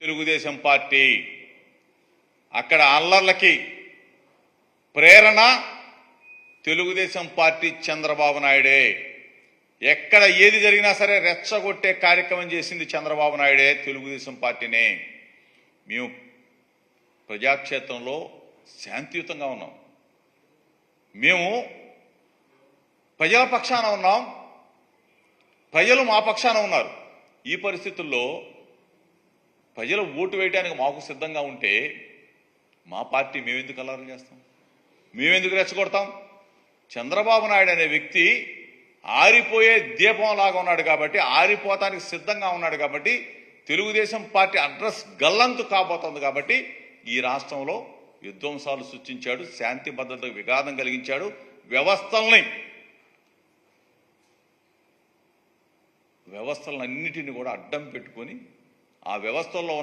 Telugu Desam party అక్కడ అల్లర్లకి ప్రేరణ Telugu Desam party Chandrababu నాయుడే. ఎక్కడ ఏది జరిగినా సరే రెచ్చగొట్టే కార్యక్రమం చేసింది చంద్రబాబు నాయుడే, తెలుగుదేశం పార్టీనే. మేము ప్రజాక్షేత్రంలో శాంతియుతంగా ఉన్నాం, మేము ప్రజల పక్షాన ఉన్నాం, ప్రజలు మా పక్షాన ఉన్నారు. ఈ పరిస్థితుల్లో ప్రజలు ఓటు వేయడానికి మాకు సిద్ధంగా ఉంటే మా పార్టీ మేమెందుకు అల్లరి చేస్తాం, మేమెందుకు రెచ్చగొడతాం? చంద్రబాబు నాయుడు అనే వ్యక్తి ఆరిపోయే దీపంలాగా ఉన్నాడు కాబట్టి, ఆరిపోతానికి సిద్ధంగా ఉన్నాడు కాబట్టి, తెలుగుదేశం పార్టీ అడ్రస్ గల్లంతు కాబోతోంది కాబట్టి ఈ రాష్ట్రంలో విధ్వంసాలు సృష్టించాడు, శాంతి భద్రతకు విఘాతం కలిగించాడు, వ్యవస్థలన్నిటిని కూడా అడ్డం పెట్టుకొని ఆ వ్యవస్థల్లో